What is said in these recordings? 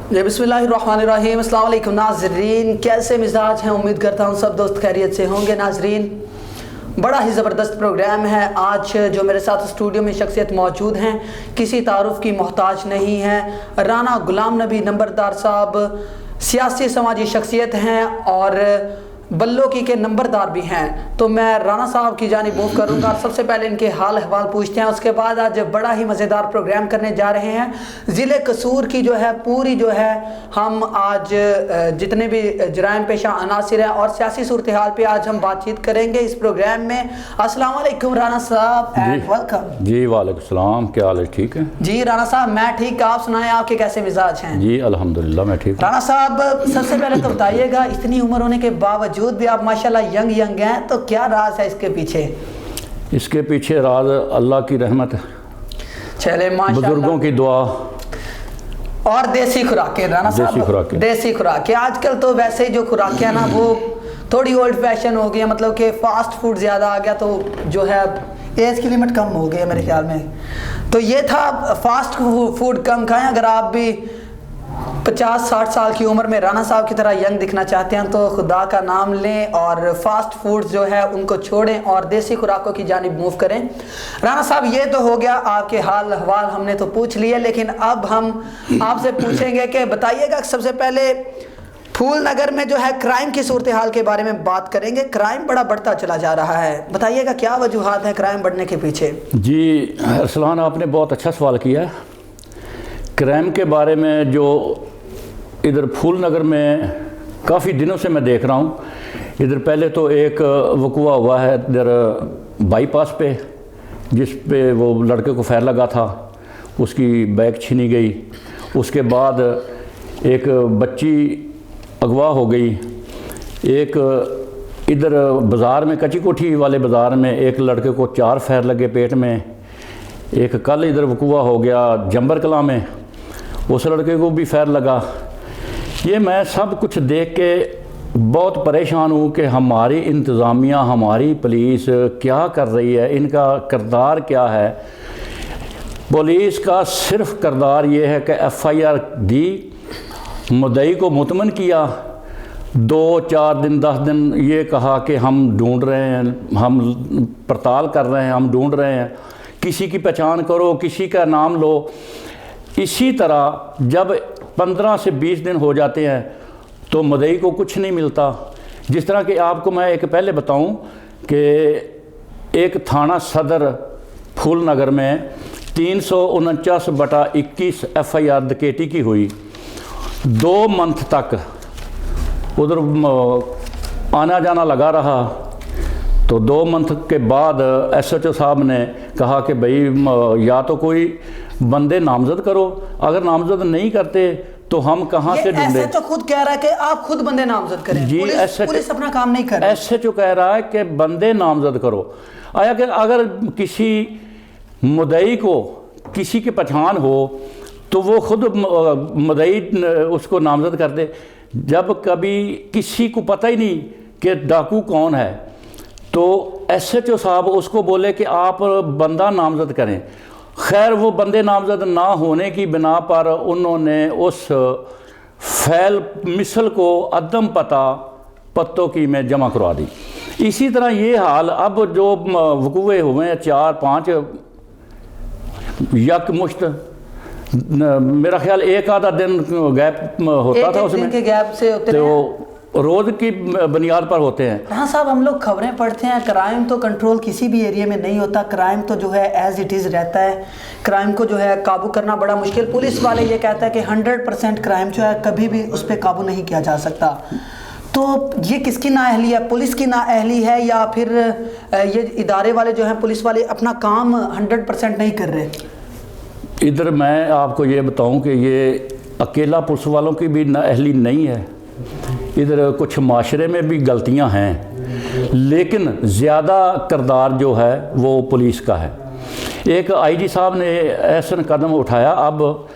جی बिस्मिल्लाहिर्रहमानिर्रहीम। अस्सलाम वालेकुम नाजरीन, कैसे मिजाज हैं? उम्मीद करता हूँ सब दोस्त खैरियत से होंगे। नाजरीन, बड़ा ही ज़बरदस्त प्रोग्राम है आज। जो मेरे साथ स्टूडियो में शख्सियत मौजूद हैं, किसी तारुफ की मोहताज नहीं है। राना गुलाम नबी नंबरदार साहब सियासी समाजी शख्सियत हैं और बल्लो की के नंबरदार भी हैं। तो मैं राना साहब की जानिब मूव करूंगा। सबसे पहले इनके हाल अहवाल पूछते हैं, उसके बाद आज बड़ा ही मज़ेदार प्रोग्राम करने जा रहे हैं। ज़िले कसूर की जो है पूरी जो है हम आज जितने भी जराइम पेशा अनासिर हैं और सियासी सूरत हाल पे आज हम बातचीत करेंगे इस प्रोग्राम में। अस्सलाम वालेकुम राना साहब एंड वेलकम। जी वालेकुम सलाम, क्या हाल है? ठीक है जी राना साहब, मैं ठीक, आप सुनाएं आपके कैसे मिजाज हैं? जी अल्हम्दुलिल्लाह मैं ठीक हूँ। राना साहब सबसे पहले तो बताइएगा, इतनी उम्र होने के बावजूद भी आप माशाल्लाह यंग हैं, तो क्या राज है इसके पीछे? इसके पीछे राज अल्लाह की रहमत, चले माशाल्लाह, बुजुर्गों की दुआ और देसी खुराकें। राना साहब देसी खुराकें, आजकल तो वैसे ही जो खुराकें हैं ना वो थोड़ी ओल्ड फैशन हो गई है, मतलब कि फास्ट फूड ज़्यादा आ गया, तो जो है एज की लिमिट कम हो गई है मेरे ख्याल में। तो ये था फास्ट फूड कम खाएं। अगर आप भी 50-60 साल की उम्र में राना साहब की तरह यंग दिखना चाहते हैं तो खुदा का नाम लें और फास्ट फूड जो है उनको छोड़ें और देसी खुराकों की जानिब मूव करें। राना साहब ये तो हो गया, आपके हाल अहवाल हमने तो पूछ लिए, लेकिन अब हम आपसे पूछेंगे कि बताइएगा सबसे पहले फूल नगर में जो है क्राइम की सूरत हाल के बारे में बात करेंगे। क्राइम बड़ा बढ़ता चला जा रहा है, बताइएगा क्या वजूहात है क्राइम बढ़ने के पीछे? जी अरसलान, आपने बहुत अच्छा सवाल किया है। क्राइम के बारे में जो इधर फूल नगर में काफ़ी दिनों से मैं देख रहा हूँ, इधर पहले तो एक वक़ुआ हुआ है इधर बाईपास पे, जिस पे वो लड़के को फायर लगा था, उसकी बैग छीनी गई। उसके बाद एक बच्ची अगवा हो गई। एक इधर बाज़ार में कच्ची कोठी वाले बाज़ार में एक लड़के को 4 फायर लगे पेट में। एक कल इधर वक़ुआ हो गया जंबर कला में, उस लड़के को भी फायर लगा। ये मैं सब कुछ देख के बहुत परेशान हूँ कि हमारी इंतज़ामिया, हमारी पुलिस क्या कर रही है, इनका किरदार क्या है। पुलिस का सिर्फ किरदार ये है कि FIR दी, मुद्दई को मुतमन किया, 2-4 दिन 10 दिन ये कहा कि हम ढूंढ रहे हैं, हम पड़ताल कर रहे हैं, हम ढूंढ रहे हैं, किसी की पहचान करो, किसी का नाम लो। इसी तरह जब 15 से 20 दिन हो जाते हैं तो मुद्दई को कुछ नहीं मिलता। जिस तरह कि आपको मैं एक पहले बताऊं कि एक थाना सदर फूल नगर में 349/21 FIR डकैती की हुई। 2 मंथ तक उधर आना जाना लगा रहा। तो 2 मंथ के बाद SHO साहब ने कहा कि भाई या तो कोई बंदे नामजद करो, अगर नामजद नहीं करते तो हम कहाँ से ढूंढे। SHO खुद कह रहा है कि आप खुद बंदे नामजद करें। जी, पुलिस अपना काम नहीं कर रही। SHO कह रहा है कि बंदे नामजद करो। आया कि अगर किसी मुद्दई को किसी की पहचान हो तो वो खुद मुद्दई उसको नामजद कर दे। जब कभी किसी को पता ही नहीं कि डाकू कौन है तो SHO साहब उसको बोले कि आप बंदा नामजद करें। खैर वो बंदे नामजद ना होने की बिना पर उन्होंने उस फैल मिसल को अदम पत्तों की में जमा करवा दी। इसी तरह ये हाल अब जो वक़ुए हुए हैं 4-5 यकमुश्त, मेरा ख्याल एक आधा दिन गैप होता था उसमें, के गैप से होते तो रोज़ की बुनियाद पर होते हैं। हाँ साहब, हम लोग खबरें पढ़ते हैं, क्राइम तो कंट्रोल किसी भी एरिया में नहीं होता। क्राइम तो जो है एज इट इज़ रहता है। क्राइम को जो है काबू करना बड़ा मुश्किल। पुलिस वाले ये कहता है कि 100% क्राइम जो है कभी भी उस पर काबू नहीं किया जा सकता। तो ये किसकी नाअहली है? पुलिस की नाअहली है या फिर ये इदारे वाले जो हैं पुलिस वाले अपना काम 100% नहीं कर रहे? इधर मैं आपको ये बताऊं कि ये अकेला पुलिस वालों की भी नाअहली नहीं है। इधर कुछ माशरे में भी गलतियां हैं, लेकिन ज़्यादा किरदार जो है वो पुलिस का है। एक IG साहब ने ऐसा कदम उठाया, अब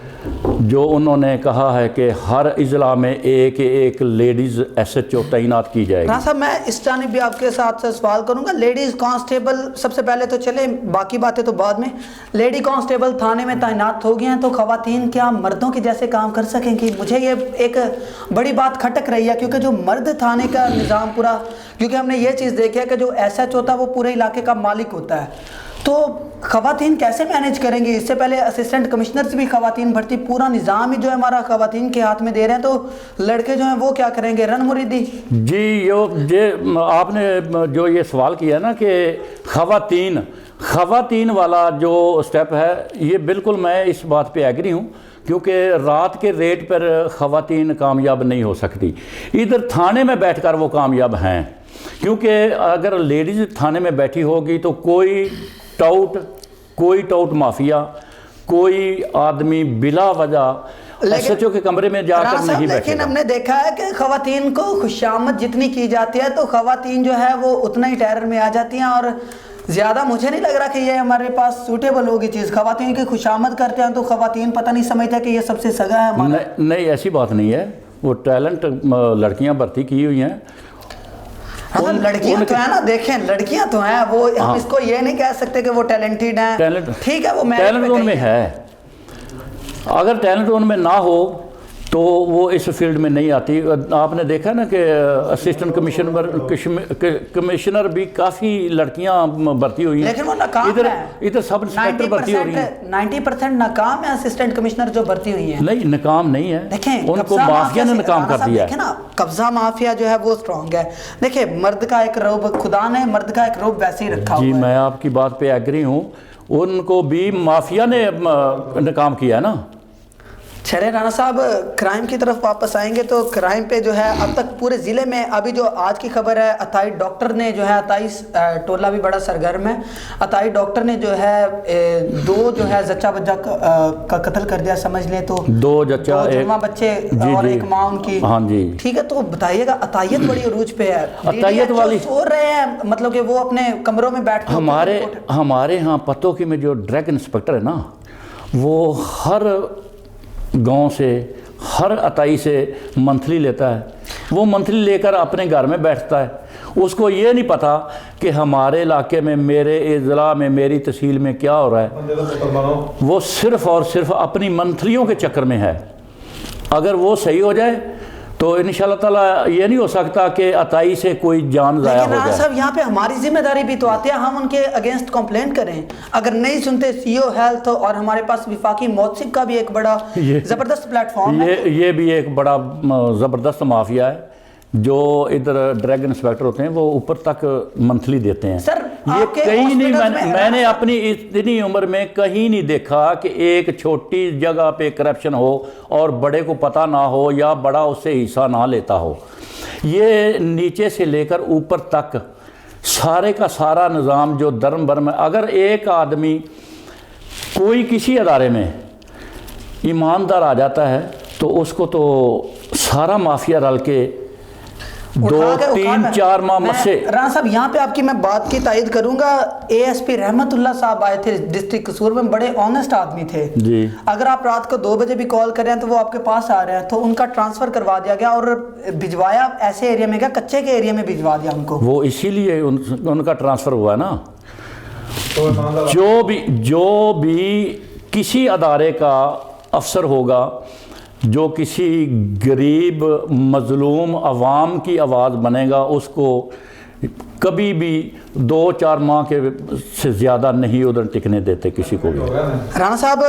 جو انہوں نے کہا ہے کہ ہر اضلاع میں ایک لیڈیز ایس ایچ او تعینات کی جائے گی۔ رانا صاحب میں اس جانب بھی آپ کے ساتھ سے سوال کروں گا، لیڈیز کانسٹیبل سب سے پہلے تو چلے، باقی باتیں تو بعد میں، لیڈی کانسٹیبل تھانے میں تعینات ہو گئے ہیں تو خواتین کیا مردوں کے جیسے کام کر سکیں گی؟ مجھے یہ ایک بڑی بات کھٹک رہی ہے، کیونکہ جو مرد تھانے کا نظام پورا، کیونکہ ہم نے یہ چیز دیکھی ہے کہ جو ایس ایچ ہوتا ہے وہ پورے علاقے کا مالک ہوتا ہے، تو خواتین کیسے مینیج کریں گی؟ اس سے پہلے اسسٹنٹ کمشنرز بھی خواتین بھرتی، پورا نظام ہی جو ہے ہمارا خواتین کے ہاتھ میں دے رہے ہیں، تو لڑکے جو ہیں وہ کیا کریں گے؟ رن مریدی۔ جی یہ آپ نے جو یہ سوال کیا نا کہ خواتین والا جو سٹیپ ہے، یہ بالکل میں اس بات پہ ایگری ہوں، کیونکہ رات کے ریٹ پر خواتین کامیاب نہیں ہو سکتی، ادھر تھانے میں بیٹھ کر وہ کامیاب ہیں، کیونکہ اگر لیڈیز تھانے میں بیٹھی ہوگی تو کوئی ٹاؤٹ مافیا، کوئی آدمی بلا وجہ ایس ایچ او کے کمرے میں جا کر نہیں بیٹھے لیکن ہم نے دیکھا ہے کہ خواتین کو خوشامد جتنی کی جاتی ہے تو خواتین جو ہے وہ اتنا ہی ٹیرر میں آ جاتی ہیں، اور زیادہ مجھے نہیں لگ رہا کہ یہ ہمارے پاس سوٹیبل ہوگی چیز۔ خواتین کی خوشامد کرتے ہیں تو خواتین پتہ نہیں سمجھتا کہ یہ سب سے سگا ہے ہمارا۔ نہیں ایسی بات نہیں ہے، وہ ٹیلنٹ لڑکیاں بھرتی کی ہوئی ہیں۔ لڑکیاں تو ہیں نا، دیکھیں لڑکیاں تو ہیں، وہ ہم اس کو یہ نہیں کہہ سکتے کہ وہ ٹیلنٹڈ ہیں، ٹھیک ہے وہ ٹیلنٹ ان میں ہے، اگر ٹیلنٹ ان میں نہ ہو تو وہ اس فیلڈ میں نہیں آتی۔ آپ نے دیکھا نا کہ اسسٹنٹ کمشنر بھی کافی لڑکیاں بھرتی ہوئی ہیں، لیکن وہ ناکام ہیں، ادھر سب انسپیکٹر بھرتی ہو رہی ہیں، 90% ناکام ہیں اسسٹنٹ کمشنر جو بھرتی ہوئی ہیں۔ نہیں ناکام نہیں ہے، دیکھیں ان کو مافیا نے ناکام کر دیا ہے۔ دیکھیں نا قبضہ مافیا جو ہے وہ سٹرونگ ہے، دیکھیں مرد کا ایک روب، خدا نے مرد کا ایک روب ویسے ہی رکھا ہوا ہے۔ جی میں آپ کی بات پہ ایگری ہوں، ان کو بھی مافیا نے ناکام کیا ہے نا۔ چلے رانا صاحب کرائم کی طرف واپس آئیں گے، تو کرائم پہ جو ہے اب تک پورے ضلع میں، ابھی جو آج کی خبر ہے، عطائی ڈاکٹر نے جو ہے، عطائی ٹولہ بھی بڑا سرگرم ہے، عطائی ڈاکٹر نے جو ہے 2 جو ہے زچہ بچہ کا قتل کر دیا، سمجھ لیں تو 2 جنواں بچے اور ایک ماں ان کی۔ ہاں جی ٹھیک ہے، تو بتائیے گا عطائیت بڑی عروج پہ ہے، عطائیت والی سو رہے ہیں، مطلب کہ وہ اپنے کمروں میں بیٹھ کے ہمارے ہاں پتوں کی میں جو ڈرگ انسپیکٹر ہے نا، وہ ہر گاؤں سے، ہر عطائی سے منتھلی لیتا ہے، وہ منتھلی لے کر اپنے گھر میں بیٹھتا ہے، اس کو یہ نہیں پتا کہ ہمارے علاقے میں، میرے اضلاع میں، میری تحصیل میں کیا ہو رہا ہے، وہ صرف اور صرف اپنی منتھلیوں کے چکر میں ہے۔ اگر وہ صحیح ہو جائے تو انشاءاللہ تعالیٰ یہ نہیں ہو سکتا کہ عطائی سے کوئی جان ضائع ہو جائے۔ لیکن صاحب یہاں پہ ہماری ذمہ داری بھی تو آتی ہے، ہم ان کے اگینسٹ کمپلین کریں، اگر نہیں سنتے سی او ہیلتھ اور ہمارے پاس وفاقی موثق کا بھی ایک بڑا زبردست پلیٹ فارم ہے، یہ بھی ایک بڑا زبردست مافیا ہے، جو ادھر ڈرگ انسپیکٹر ہوتے ہیں وہ اوپر تک منتھلی دیتے ہیں۔ سر یہ کہیں نہیں، میں نے اپنی اتنی عمر میں کہیں نہیں دیکھا کہ ایک چھوٹی جگہ پہ کرپشن ہو اور بڑے کو پتہ نہ ہو یا بڑا اس سے حصہ نہ لیتا ہو۔ یہ نیچے سے لے کر اوپر تک سارے کا سارا نظام جو درم برم ہے، اگر ایک آدمی کوئی کسی ادارے میں ایماندار آ جاتا ہے تو اس کو تو سارا مافیا رل کے 2 3 4 ماہ مسے۔ رانا صاحب یہاں پہ آپ کی میں بات کی تائید کروں گا، اے ایس پی رحمت اللہ صاحب آئے تھے ڈسٹرکٹ قصور میں، بڑے آنیسٹ آدمی تھے جی، اگر آپ رات کو 2 بجے بھی کال کر رہے ہیں تو وہ آپ کے پاس آ رہے ہیں، تو ان کا ٹرانسفر کروا دیا گیا اور بھجوایا ایسے ایریا میں گیا، کچے کے ایریا میں بھجوا دیا ان کو، وہ اسی لیے ان کا ٹرانسفر ہوا نا۔ جو بھی کسی ادارے کا افسر ہوگا جو کسی غریب مظلوم عوام کی آواز بنے گا، اس کو کبھی بھی 2 4 ماہ کے سے زیادہ نہیں ادھر ٹکنے دیتے کسی کو بھی۔ رانا صاحب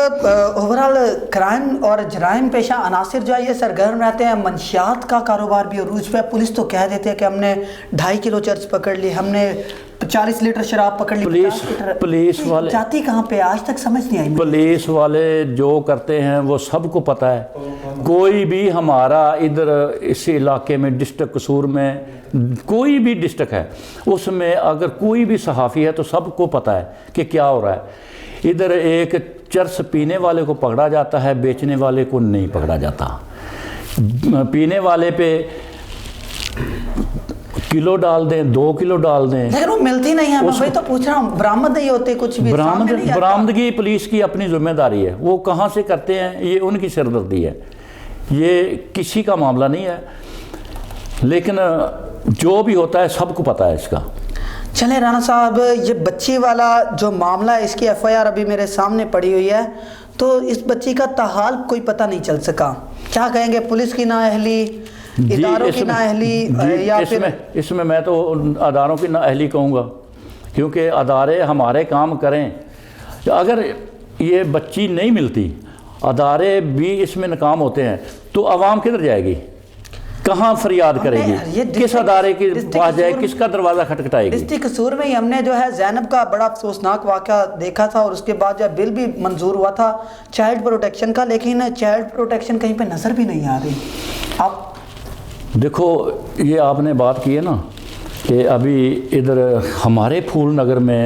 اوورال کرائم اور جرائم پیشہ عناصر جو ہے یہ سرگرم رہتے ہیں، منشیات کا کاروبار بھی عروج پہ ہے، پولیس تو کہہ دیتے ہیں کہ ہم نے 2.5 کلو چرس پکڑ لی، ہم نے 40 لیٹر شراب پکڑ لی، پولیس والے جاتی کہاں پہ آج تک سمجھ نہیں آئی۔ پولیس والے جو کرتے ہیں وہ سب کو پتہ ہے، کوئی بھی ہمارا ادھر اس علاقے میں ڈسٹرکٹ قصور میں کوئی بھی ڈسٹرکٹ ہے، اس میں اگر کوئی بھی صحافی ہے تو سب کو پتہ ہے کہ کیا ہو رہا ہے۔ ادھر ایک چرس پینے والے کو پکڑا جاتا ہے، بیچنے والے کو نہیں پکڑا جاتا۔ پینے والے پہ किलो डाल दें, 2 किलो डाल दें, लेकिन वो मिलती नहीं है। मैं वही तो पूछ रहा हूँ, बरामद नहीं होते कुछ भी, बरामदगी पुलिस की अपनी जिम्मेदारी है, वो कहाँ से करते हैं ये उनकी सिरदर्दी है, ये किसी का मामला नहीं है, लेकिन जो भी होता है सबको पता है इसका। चले राणा साहब, ये बच्ची वाला जो मामला है, इसकी FIR अभी मेरे सामने पड़ी हुई है, तो इस बच्ची का ताहाल कोई पता नहीं चल सका, क्या कहेंगे? पुलिस की नाअहली, इदारों की नाअहली, या इसमें मैं तो अदारों की नाअहली कहूँगा, क्योंकि अदारे हमारे काम करें। अगर ये बच्ची नहीं मिलती, अदारे भी इसमें नाकाम होते हैं, तो आवाम किधर जाएगी, कहाँ फरियाद करेगी, किस अदारे के पास जाए, किसका दरवाज़ा खटखटाएगी? डिस्ट्रिक्ट कसूर में ही हमने जो है ज़ैनब का बड़ा अफसोसनाक वाक़या देखा था, और उसके बाद जो बिल भी मंजूर हुआ था चाइल्ड प्रोटेक्शन का, लेकिन चाइल्ड प्रोटेक्शन कहीं पे नज़र भी नहीं आ रही। आप देखो, ये आपने बात की है ना कि अभी इधर हमारे फूल नगर में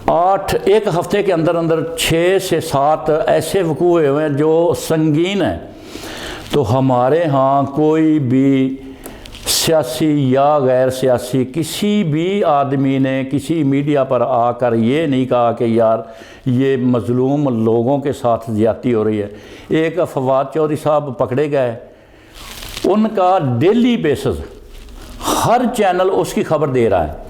एक हफ्ते के अंदर अंदर 6 से 7 ऐसे वक़ूए हुए हैं जो संगीन हैं। तो हमारे यहाँ कोई भी सियासी या गैर सियासी किसी भी आदमी ने किसी मीडिया पर आकर ये नहीं कहा कि यार ये मज़लूम लोगों के साथ ज़्यादती हो रही है। एक फवाद चौधरी साहब पकड़े गए, उनका डेली बेसिस हर चैनल उसकी खबर दे रहा है।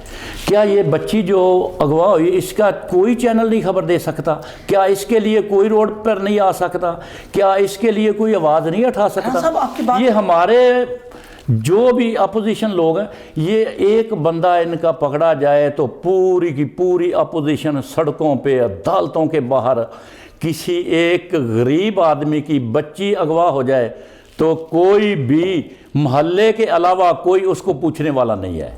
क्या ये बच्ची जो अगवा हुई इसका कोई चैनल नहीं खबर दे सकता? क्या इसके लिए कोई रोड पर नहीं आ सकता? क्या इसके लिए कोई आवाज़ नहीं उठा सकता? ये हमारे जो भी अपोजिशन लोग हैं, ये एक बंदा इनका पकड़ा जाए तो पूरी की पूरी अपोजिशन सड़कों पे, अदालतों के बाहर, किसी एक गरीब आदमी की बच्ची अगवा हो जाए तो कोई भी मोहल्ले के अलावा कोई उसको पूछने वाला नहीं है।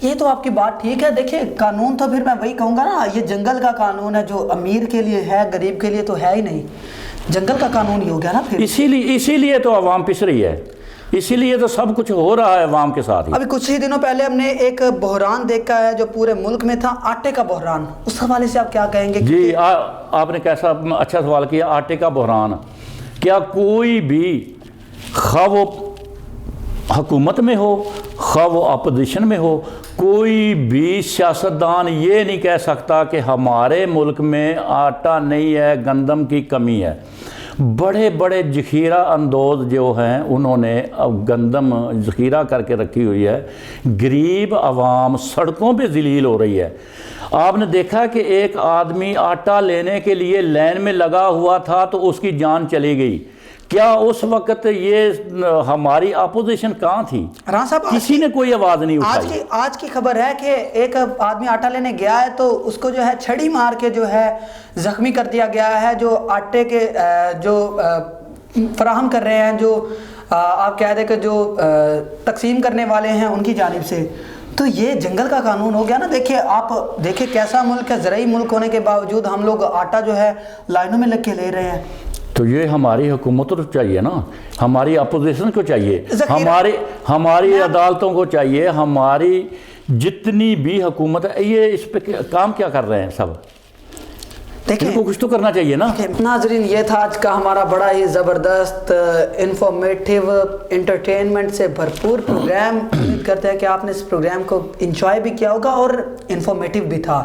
ये तो आपकी बात ठीक है। देखिए, कानून तो फिर मैं वही कहूँगा ना, ये जंगल का कानून है, जो अमीर के लिए है गरीब के लिए तो है ही नहीं, जंगल का कानून ही हो गया ना फिर। इसीलिए तो आवाम पिस रही है, इसीलिए तो सब कुछ हो रहा है आवाम के साथ ही। अभी कुछ ही दिनों पहले हमने एक बहरान देखा है जो पूरे मुल्क में था, आटे का बहरान, उस हवाले से आप क्या कहेंगे? जी, आपने कैसा अच्छा सवाल किया। आटे का बहरान, क्या कोई भी खा वो हुकूमत में हो खा वो अपोजिशन में हो, कोई भी सियासतदान ये नहीं कह सकता कि हमारे मुल्क में आटा नहीं है, गंदम की कमी है। बड़े बड़े ज़ख़ीरा अंदोज़ जो हैं उन्होंने अब गंदम ज़ख़ीरा करके रखी हुई है। गरीब आवाम सड़कों पे ज़लील हो रही है। आपने देखा कि एक आदमी आटा लेने के लिए लाइन में लगा हुआ था तो उसकी जान चली गई। क्या उस वक्त ये हमारी अपोजिशन कहाँ थी? राणा साहब, किसी ने कोई आवाज़ नहीं उठाई। आज की खबर है कि एक आदमी आटा लेने गया है तो उसको जो है छड़ी मार के जो है ज़ख्मी कर दिया गया है। जो आटे के जो फराहम कर रहे हैं, जो आप कह दें कि जो तकसीम करने वाले हैं उनकी जानिब से, तो ये जंगल का कानून हो गया ना। देखिए, आप देखिए कैसा मुल्क है, ज़राई मुल्क होने के बावजूद हम लोग आटा जो है लाइनों में लग के ले रहे हैं। तो ये हमारी हुकूमत को चाहिए ना, हमारी अपोजिशन को चाहिए, हमारी अदालतों को चाहिए, हमारी जितनी भी हुकूमत है ये इस पे काम क्या कर रहे हैं सब? देखिए, कुछ तो करना चाहिए ना। नाज़रीन, ये था आज का हमारा बड़ा ही ज़बरदस्त इंफॉर्मेटिव एंटरटेनमेंट से भरपूर प्रोग्राम। उम्मीद करते हैं कि आपने इस प्रोग्राम को इंजॉय भी किया होगा और इंफॉर्मेटिव भी था।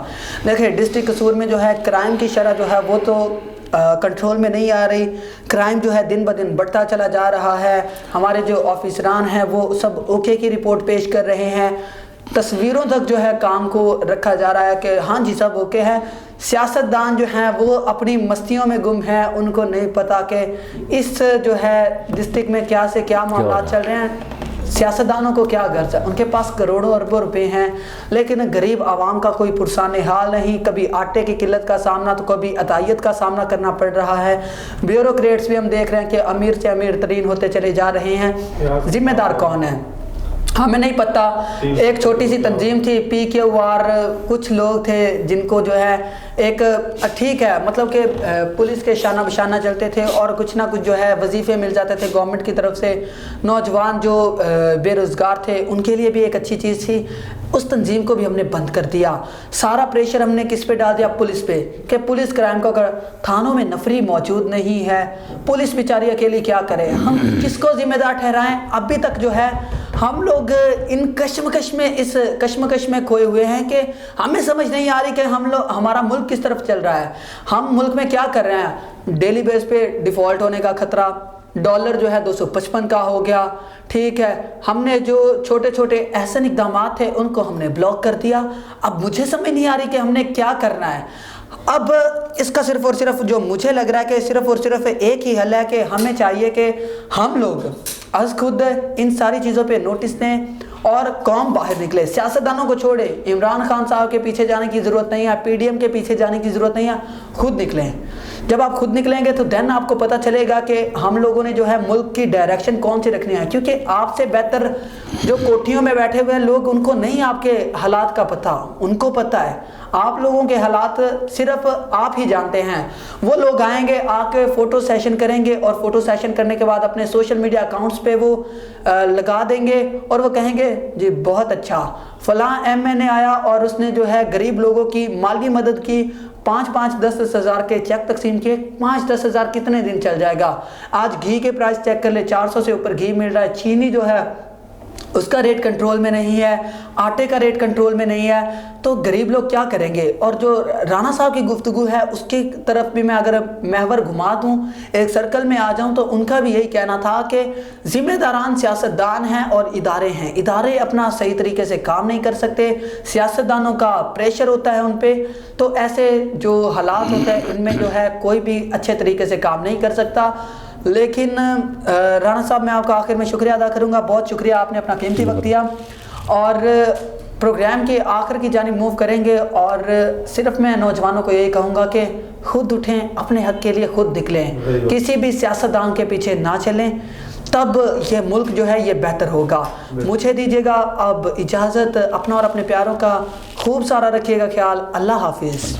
देखिए, डिस्ट्रिक्ट कसूर में जो है क्राइम की शरह जो है वो तो कंट्रोल में नहीं आ रही। क्राइम जो है दिन ब दिन बढ़ता चला जा रहा है। हमारे जो ऑफिसरान हैं वो सब ओके की रिपोर्ट पेश कर रहे हैं। तस्वीरों तक जो है काम को रखा जा रहा है कि हाँ जी सब ओके है। सियासतदान जो हैं वो अपनी मस्तियों में गुम हैं, उनको नहीं पता कि इस जो है डिस्ट्रिक्ट में क्या से क्या मामला चल रहे हैं। सियासतदानों को क्या गर्ज है, उनके पास करोड़ों अरबों रुपए हैं, लेकिन गरीब आवाम का कोई पुरसान हाल नहीं। कभी आटे की किल्लत का सामना तो कभी अतायत का सामना करना पड़ रहा है। ब्यूरोक्रेट्स भी हम देख रहे हैं कि अमीर से अमीर तरीन होते चले जा रहे हैं। जिम्मेदार कौन है हमें नहीं पता। एक छोटी सी तंजीम थी PQR, कुछ लोग थे जिनको जो है एक ठीक है मतलब कि पुलिस के शाना बशाना चलते थे और कुछ ना कुछ जो है वजीफ़े मिल जाते थे गवर्नमेंट की तरफ से। नौजवान जो बेरोज़गार थे उनके लिए भी एक अच्छी चीज़ थी। उस तंजीम को भी हमने बंद कर दिया। सारा प्रेशर हमने किस पे डाल दिया? पुलिस पे, कि पुलिस क्राइम को कर। थानों में नफरी मौजूद नहीं है, पुलिस बेचारी अकेली क्या करे? हम किसको जिम्मेदार ठहराएं? अभी तक जो है ہم لوگ ان اس کشمکش میں کھوئے ہوئے ہیں کہ ہمیں سمجھ نہیں آ رہی کہ ہمارا ملک کس طرف چل رہا ہے. ہم ملک میں کیا کر رہے ہیں؟ ڈیلی بیس پہ ڈیفالٹ ہونے کا خطرہ، ڈالر جو ہے 255 کا ہو گیا. ٹھیک ہے، ہم نے جو چھوٹے چھوٹے احسن اقدامات تھے ان کو ہم نے بلاک کر دیا. اب مجھے سمجھ نہیں آ رہی کہ ہم نے کیا کرنا ہے. اب اس کا صرف اور صرف جو مجھے لگ رہا ہے کہ صرف اور صرف ایک ہی حل ہے کہ ہمیں چاہیے کہ ہم لوگ از خود ان ساری چیزوں پہ نوٹس دیں اور قوم باہر نکلے. سیاستدانوں کو چھوڑے، عمران خان صاحب کے پیچھے جانے کی ضرورت نہیں ہے، پی ڈی ایم کے پیچھے جانے کی ضرورت نہیں ہے. خود نکلیں. جب آپ خود نکلیں گے تو دین آپ کو پتہ چلے گا کہ ہم لوگوں نے جو ہے ملک کی ڈائریکشن کون سی رکھنی ہے. کیونکہ آپ سے بہتر جو کوٹھیوں میں بیٹھے ہوئے ہیں لوگ، ان کو نہیں آپ کے حالات کا پتہ، ان کو پتہ ہے. آپ لوگوں کے حالات صرف آپ ہی جانتے ہیں. وہ لوگ آئیں گے، آ کے فوٹو سیشن کریں گے اور فوٹو سیشن کرنے کے بعد اپنے سوشل میڈیا اکاؤنٹس پہ وہ لگا دیں گے اور وہ کہیں گے جی بہت اچھا فلاں ایم این اے آیا اور اس نے جو ہے غریب لوگوں کی مالی مدد کی، 5-10 ہزار کے چیک تقسیم کیے. 5-10 ہزار کتنے دن چل جائے گا؟ آج گھی کے پرائس چیک کر لے، 400 سے اوپر گھی مل رہا ہے. چینی جو ہے اس کا ریٹ کنٹرول میں نہیں ہے، آٹے کا ریٹ کنٹرول میں نہیں ہے. تو غریب لوگ کیا کریں گے؟ اور جو رانا صاحب کی گفتگو ہے اس کی طرف بھی میں اگر محور گھما دوں، ایک سرکل میں آ جاؤں، تو ان کا بھی یہی کہنا تھا کہ ذمہ داران سیاستدان ہیں اور ادارے ہیں. ادارے اپنا صحیح طریقے سے کام نہیں کر سکتے، سیاستدانوں کا پریشر ہوتا ہے ان پہ. تو ایسے جو حالات ہوتے ہیں ان میں جو ہے کوئی بھی اچھے طریقے سے کام نہیں کر سکتا. لیکن رانا صاحب میں آپ کا آخر میں شکریہ ادا کروں گا. بہت شکریہ، آپ نے اپنا قیمتی وقت دیا. اور پروگرام کے آخر کی جانب موو کریں گے اور صرف میں نوجوانوں کو یہی کہوں گا کہ خود اٹھیں، اپنے حق کے لیے خود نکلیں، کسی بھی سیاستدان کے پیچھے نہ چلیں، تب یہ ملک جو ہے یہ بہتر ہوگا. مجھے دیجیے گا اب اجازت. اپنا اور اپنے پیاروں کا خوب سارا رکھیے گا خیال. اللہ حافظ.